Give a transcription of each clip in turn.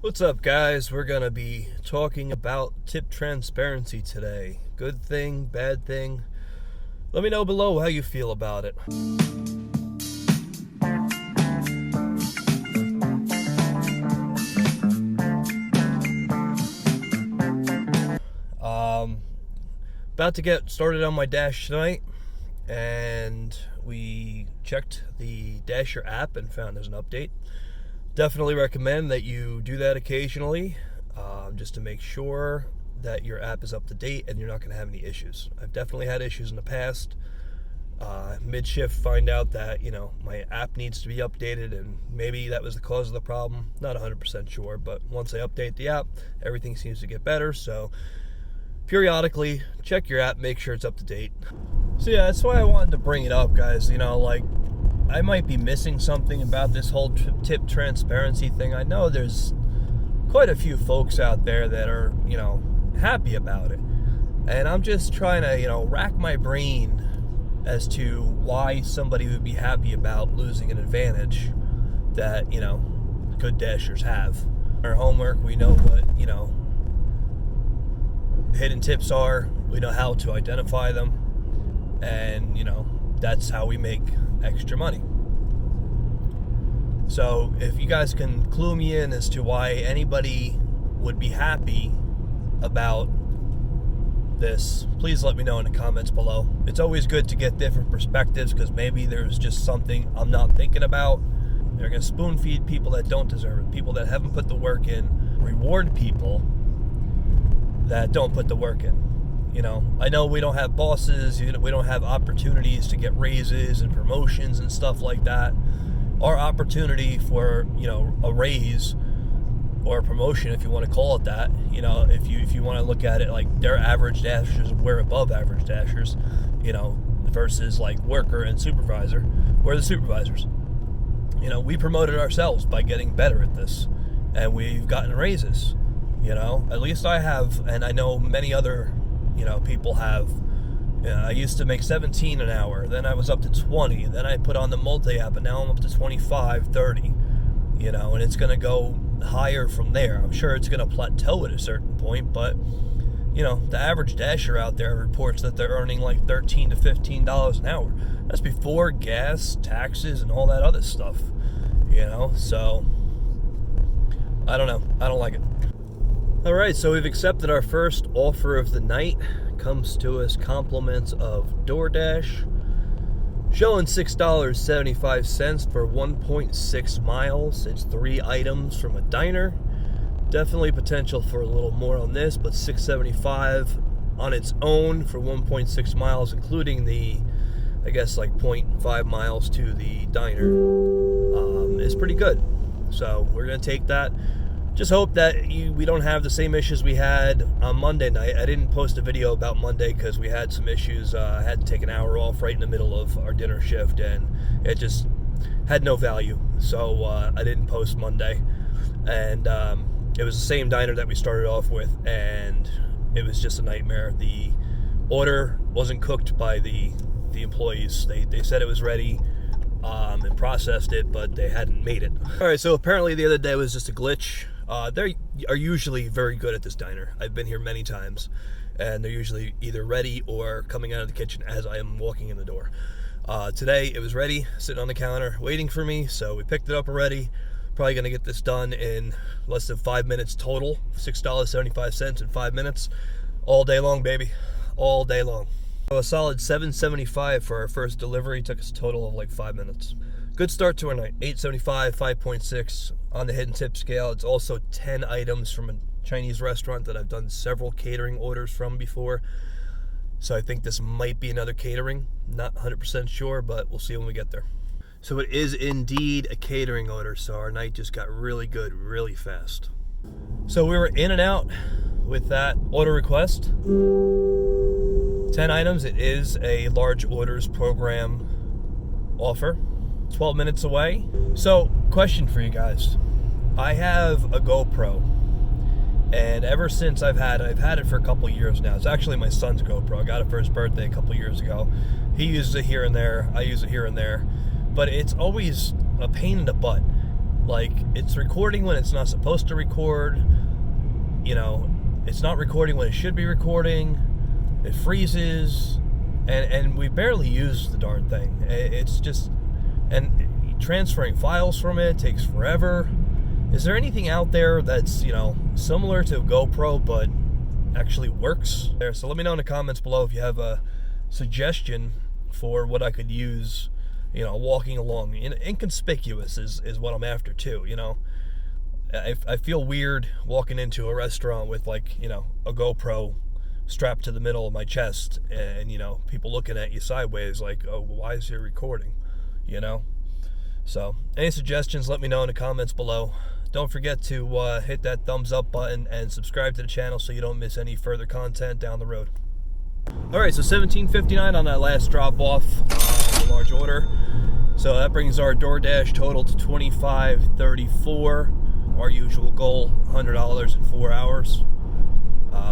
What's up, guys? We're gonna be talking about tip transparency today. Good thing, bad thing? Let me know below how you feel about it. About to get started on my Dash tonight, and we checked the Dasher app and found there's an update. Definitely recommend that you do that occasionally, just to make sure that your app is up to date and you're not going to have any issues. I've definitely had issues in the past. Mid-shift, find out that my app needs to be updated, and maybe that was the cause of the problem. Not 100% sure, but once I update the app, everything seems to get better. So periodically check your app, make sure it's up to date. So yeah, that's why I wanted to bring it up, guys. I might be missing something about this whole tip transparency thing. I know there's quite a few folks out there that are, happy about it. And I'm just trying to, rack my brain as to why somebody would be happy about losing an advantage that, good Dashers have. Our homework, we know what, hidden tips are. We know how to identify them. And, that's how we make extra money. So if you guys can clue me in as to why anybody would be happy about this, please let me know in the comments below. It's always good to get different perspectives, because maybe there's just something I'm not thinking about. They're going to spoon feed people that don't deserve it, people that haven't put the work in, reward people that don't put the work in. I know we don't have bosses, we don't have opportunities to get raises and promotions and stuff like that. Our opportunity for, a raise or a promotion, if you want to call it that, if you want to look at it like they're average Dashers, we're above average Dashers, versus like worker and supervisor, we're the supervisors. We promoted ourselves by getting better at this, and we've gotten raises. At least I have, and I know many other people have. I used to make 17 an hour, then I was up to 20, then I put on the multi-app, and now I'm up to 25, 30, and it's going to go higher from there. I'm sure it's going to plateau at a certain point, but, the average Dasher out there reports that they're earning like $13 to $15 an hour. That's before gas, taxes, and all that other stuff, so, I don't know. I don't like it. All right, so we've accepted our first offer of the night. Comes to us compliments of Doordash, showing $6.75 for 1.6 miles. It's 3 items from a diner. Definitely potential for a little more on this, but $6.75 on its own for 1.6 miles, including the, I guess, like 0.5 miles to the diner, is pretty good. So we're gonna take that. Just hope that we don't have the same issues we had on Monday night. I didn't post a video about Monday because we had some issues. I had to take an hour off right in the middle of our dinner shift, and it just had no value. So I didn't post Monday. And it was the same diner that we started off with, and it was just a nightmare. The order wasn't cooked by the employees. They said it was ready and processed it, but they hadn't made it. All right, so apparently the other day was just a glitch. They are usually very good at this diner. I've been here many times, and they're usually either ready or coming out of the kitchen as I am walking in the door. Today it was ready, sitting on the counter, waiting for me, so we picked it up already. Probably going to get this done in less than 5 minutes total. $6.75 in 5 minutes. All day long, baby. All day long. So a solid $7.75 for our first delivery. Took us a total of like 5 minutes. Good start to our night. $8.75, 5.6 on the hidden tip scale. It's also 10 items from a Chinese restaurant that I've done several catering orders from before. So I think this might be another catering. Not 100% sure, but we'll see when we get there. So it is indeed a catering order. So our night just got really good, really fast. So we were in and out with that order request. 10 items. It is a large orders program offer. 12 minutes away. So, question for you guys. I have a GoPro, and ever since I've had it for a couple years now. It's actually my son's GoPro. I got it for his birthday a couple years ago. He uses it here and there. I use it here and there. But it's always a pain in the butt. Like, it's recording when it's not supposed to record. You know, it's not recording when it should be recording. It freezes, and we barely use the darn thing. It's just, and transferring files from it takes forever. Is there anything out there that's, you know, similar to GoPro but actually works? So let me know in the comments below if you have a suggestion for what I could use, you know, walking along. Inconspicuous is what I'm after too, you know. I feel weird walking into a restaurant with, like, you know, a GoPro strapped to the middle of my chest, and, you know, people looking at you sideways like, oh, why is he recording, you know? So any suggestions, let me know in the comments below. Don't forget to hit that thumbs up button and subscribe to the channel so you don't miss any further content down the road. All right, so $17.59 on that last drop off, a large order. So that brings our DoorDash total to $25.34. Our usual goal, $100 in 4 hours.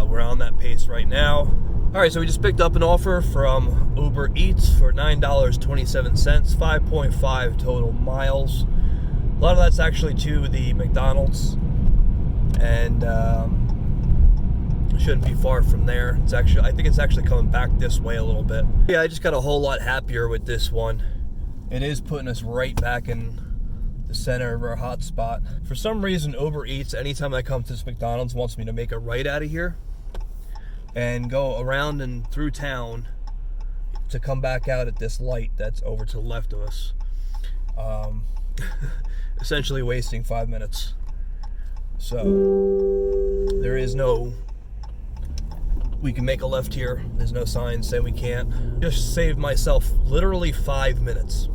We're on that pace right now. All right, so we just picked up an offer from Uber Eats for $9.27, 5.5 total miles. A lot of that's actually to the McDonald's, and shouldn't be far from there. It's actually, I think it's actually coming back this way a little bit. Yeah, I just got a whole lot happier with this one. It is putting us right back in the center of our hotspot. For some reason, Uber Eats, anytime I come to this McDonald's, wants me to make a right out of here and go around and through town to come back out at this light that's over to the left of us. Essentially wasting 5 minutes. So there is no, we can make a left here. There's no sign saying we can't. Just saved myself literally 5 minutes.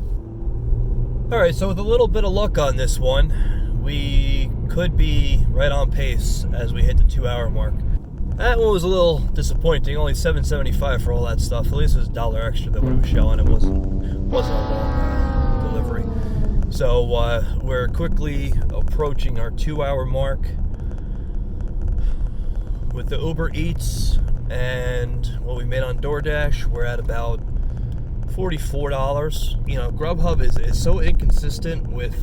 All right, so with a little bit of luck on this one, we could be right on pace as we hit the 2 hour mark. That one was a little disappointing, only $7.75 for all that stuff. At least it was $1 extra than what it was showing. It wasn't a long delivery. So we're quickly approaching our 2 hour mark with the Uber Eats and what we made on DoorDash. We're at about $44. You know, Grubhub is so inconsistent with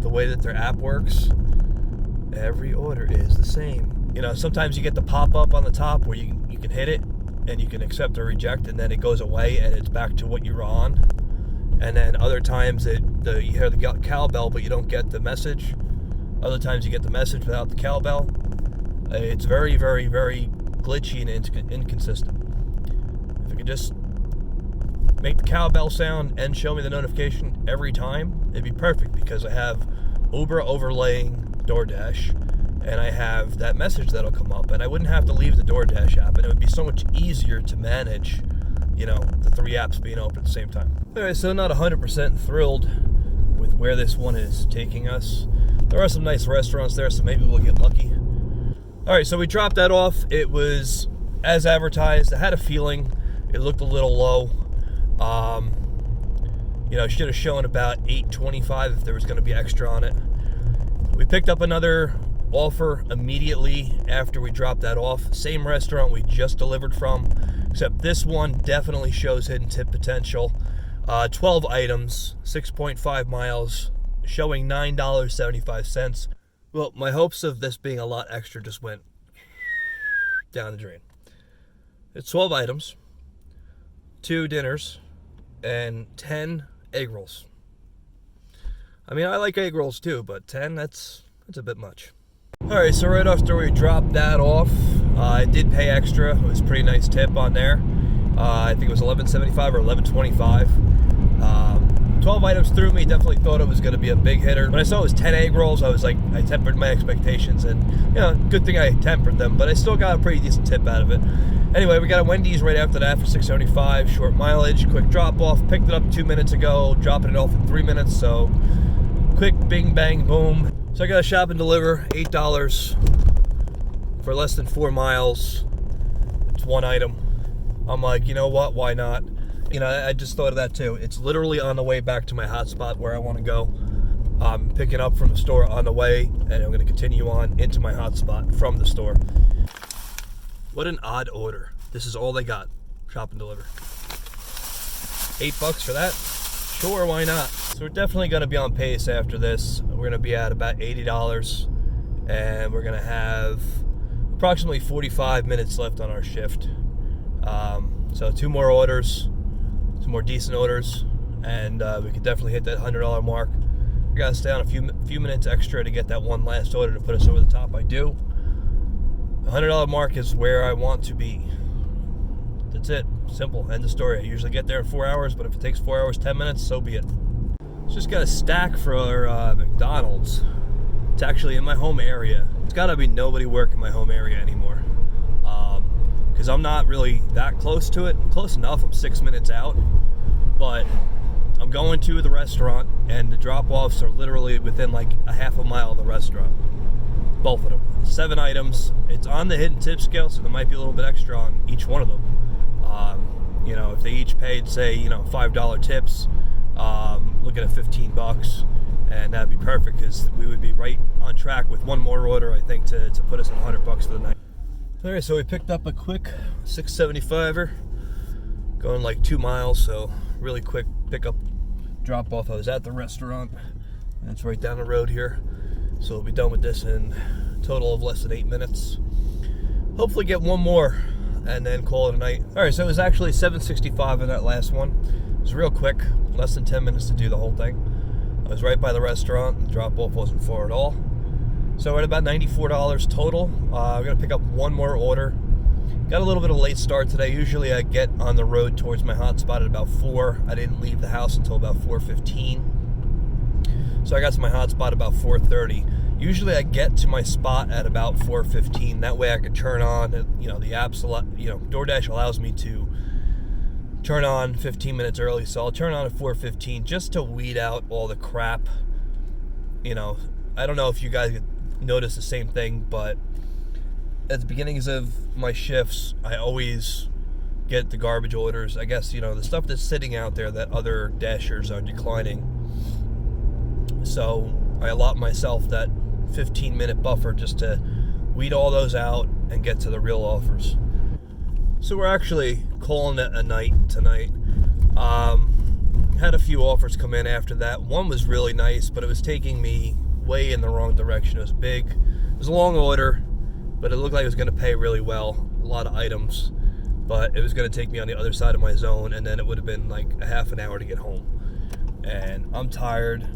the way that their app works. Every order is the same. You know, sometimes you get the pop-up on the top where you can hit it and you can accept or reject, and then it goes away and it's back to what you were on. And then other times you hear the cowbell but you don't get the message. Other times you get the message without the cowbell. It's very, very, very glitchy and inconsistent. If you could just make the cowbell sound and show me the notification every time, it'd be perfect, because I have Uber overlaying DoorDash and I have that message that'll come up, and I wouldn't have to leave the DoorDash app, and it would be so much easier to manage, you know, the 3 apps being open at the same time. Alright, so not 100% thrilled with where this one is taking us. There are some nice restaurants there, so maybe we'll get lucky. Alright, so we dropped that off. It was as advertised. I had a feeling it looked a little low. You know, it should have shown about $8.25 if there was going to be extra on it. We picked up another offer immediately after we dropped that off. Same restaurant we just delivered from, except this one definitely shows hidden tip potential. 12 items, 6.5 miles, showing $9.75. Well, my hopes of this being a lot extra just went down the drain. It's 12 items, 2 dinners, and 10 egg rolls. I mean, I like egg rolls too, but 10, that's a bit much. Alright, so right after we dropped that off, I did pay extra. It was a pretty nice tip on there. I think it was $11.75 or $11.25. 12 items threw me. Definitely thought it was going to be a big hitter. When I saw it was 10 egg rolls, I was like, I tempered my expectations, and you know, good thing I tempered them, but I still got a pretty decent tip out of it. Anyway, we got a Wendy's right after that for $6.75, short mileage, quick drop off. Picked it up 2 minutes ago, dropping it off in 3 minutes, so quick bing bang boom. So I got a shop and deliver, $8 for less than 4 miles. It's 1 item. I'm like, you know what, why not? You know, I just thought of that too. It's literally on the way back to my hotspot where I want to go. I'm picking up from the store on the way, and I'm going to continue on into my hotspot from the store. What an odd order. This is all they got. Shop and deliver. $8 for that. Sure, why not? So we're definitely going to be on pace after this. We're going to be at about $80, and we're going to have approximately 45 minutes left on our shift. So 2 more orders, some more decent orders, and we could definitely hit that $100 mark. We got to stay on a few minutes extra to get that one last order to put us over the top. I do. The $100 mark is where I want to be. That's it. Simple. End of story. I usually get there in 4 hours, but if it takes 4 hours, 10 minutes, so be it. Just got a stack for McDonald's. It's actually in my home area. It's got to be nobody working my home area anymore. Because I'm not really that close to it. I'm close enough. I'm 6 minutes out. But I'm going to the restaurant, and the drop-offs are literally within like a half a mile of the restaurant. Both of them. 7 items. It's on the hidden tip scale, so there might be a little bit extra on each one of them. You know, if they each paid, say, you know, $5 tips, looking at $15, and that'd be perfect, because we would be right on track with one more order, I think, to put us at $100 for the night. All right, so we picked up a quick 675er, going like 2 miles, so really quick pickup, drop off. I was at the restaurant, and it's right down the road here, so we'll be done with this in a total of less than 8 minutes. Hopefully get one more and then call it a night. All right, so it was actually $7.65 in that last one. It was real quick, less than 10 minutes to do the whole thing. I was right by the restaurant, and the drop-off wasn't far at all. So we're at about $94 total. We're gonna pick up one more order. Got a little bit of a late start today. Usually I get on the road towards my hotspot at about 4. I didn't leave the house until about 4:15. So I got to my hotspot about 4:30. Usually I get to my spot at about 4:15. That way I could turn on, you know, the apps, you know, DoorDash allows me to turn on 15 minutes early. So I'll turn on at 4:15 just to weed out all the crap. You know, I don't know if you guys notice the same thing, but at the beginnings of my shifts, I always get the garbage orders. I guess, you know, the stuff that's sitting out there that other dashers are declining. So I allot myself that 15-minute buffer just to weed all those out and get to the real offers. So we're actually calling it a night tonight. Had a few offers come in after that. One was really nice, but it was taking me way in the wrong direction. It was big. It was a long order, but it looked like it was going to pay really well. A lot of items, but it was going to take me on the other side of my zone, and then it would have been like a half an hour to get home. And I'm tired.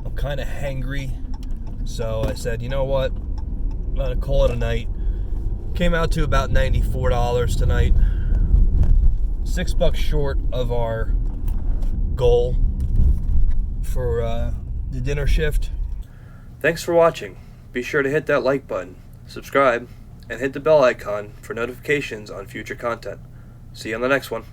I'm kind of hangry. So I said, you know what? I'm going to call it a night. Came out to about $94 tonight. $6 short of our goal for the dinner shift. Thanks for watching. Be sure to hit that like button, subscribe, and hit the bell icon for notifications on future content. See you on the next one.